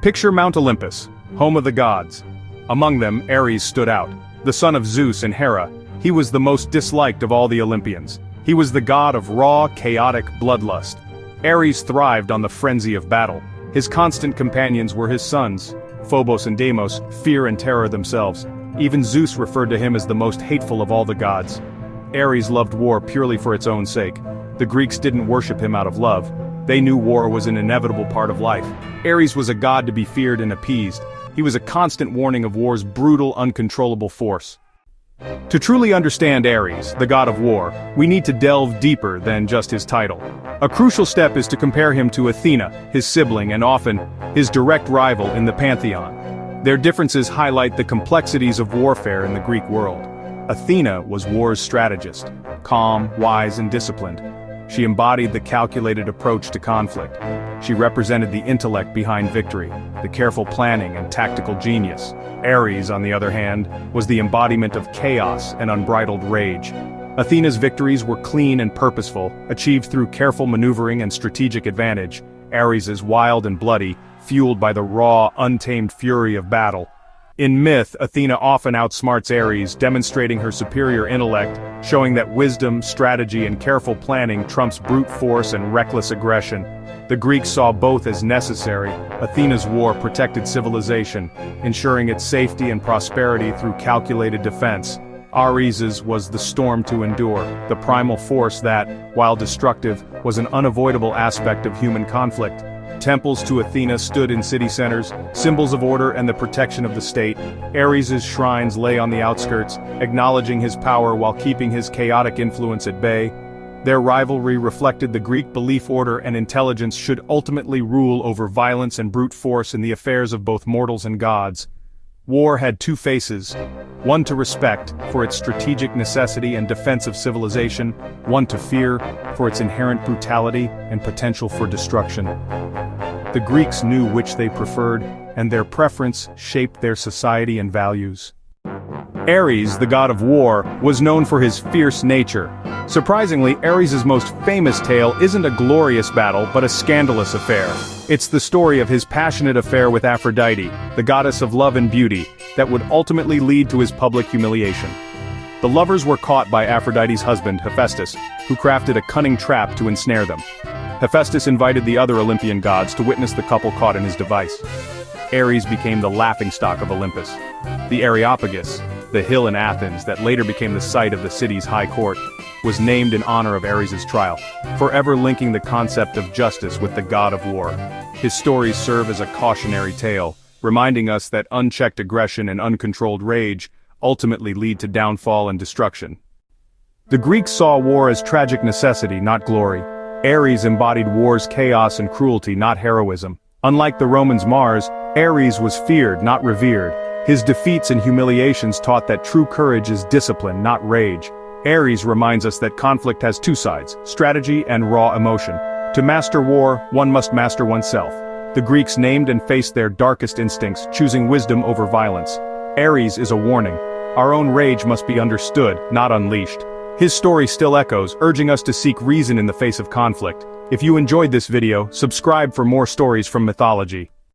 Picture Mount Olympus, home of the gods. Among them, Ares stood out. The son of Zeus and Hera, he was the most disliked of all the Olympians. He was the god of raw, chaotic bloodlust. Ares thrived on the frenzy of battle. His constant companions were his sons, Phobos and Deimos, fear and terror themselves. Even Zeus referred to him as the most hateful of all the gods. Ares loved war purely for its own sake. The Greeks didn't worship him out of love. They knew war was an inevitable part of life. Ares was a god to be feared and appeased. He was a constant warning of war's brutal, uncontrollable force. To truly understand Ares, the god of war, we need to delve deeper than just his title. A crucial step is to compare him to Athena, his sibling and often his direct rival in the pantheon. Their differences highlight the complexities of warfare in the Greek world. Athena was war's strategist, calm, wise, and disciplined. She embodied the calculated approach to conflict. She represented the intellect behind victory, the careful planning and tactical genius. Ares, on the other hand, was the embodiment of chaos and unbridled rage. Athena's victories were clean and purposeful, achieved through careful maneuvering and strategic advantage. Ares is wild and bloody, fueled by the raw, untamed fury of battle. In myth, Athena often outsmarts Ares, demonstrating her superior intellect, showing that wisdom, strategy, and careful planning trumps brute force and reckless aggression. The Greeks saw both as necessary. Athena's war protected civilization, ensuring its safety and prosperity through calculated defense. Ares's was the storm to endure, the primal force that, while destructive, was an unavoidable aspect of human conflict. Temples to Athena stood in city centers, symbols of order and the protection of the state. Ares's shrines lay on the outskirts, acknowledging his power while keeping his chaotic influence at bay. Their rivalry reflected the Greek belief order and intelligence should ultimately rule over violence and brute force in the affairs of both mortals and gods. War had two faces, one to respect, for its strategic necessity and defense of civilization, one to fear, for its inherent brutality and potential for destruction. The Greeks knew which they preferred, and their preference shaped their society and values. Ares, the god of war, was known for his fierce nature. Surprisingly, Ares's most famous tale isn't a glorious battle but a scandalous affair. It's the story of his passionate affair with Aphrodite, the goddess of love and beauty, that would ultimately lead to his public humiliation. The lovers were caught by Aphrodite's husband, Hephaestus, who crafted a cunning trap to ensnare them. Hephaestus invited the other Olympian gods to witness the couple caught in his device. Ares became the laughingstock of Olympus. The Areopagus, the hill in Athens that later became the site of the city's high court, was named in honor of Ares's trial, forever linking the concept of justice with the god of war. His stories serve as a cautionary tale, reminding us that unchecked aggression and uncontrolled rage ultimately lead to downfall and destruction. The Greeks saw war as tragic necessity, not glory. Ares embodied war's chaos and cruelty, not heroism. Unlike the Romans' Mars, Ares was feared, not revered. His defeats and humiliations taught that true courage is discipline, not rage. Ares reminds us that conflict has two sides, strategy and raw emotion. To master war, one must master oneself. The Greeks named and faced their darkest instincts, choosing wisdom over violence. Ares is a warning. Our own rage must be understood, not unleashed. His story still echoes, urging us to seek reason in the face of conflict. If you enjoyed this video, subscribe for more stories from mythology.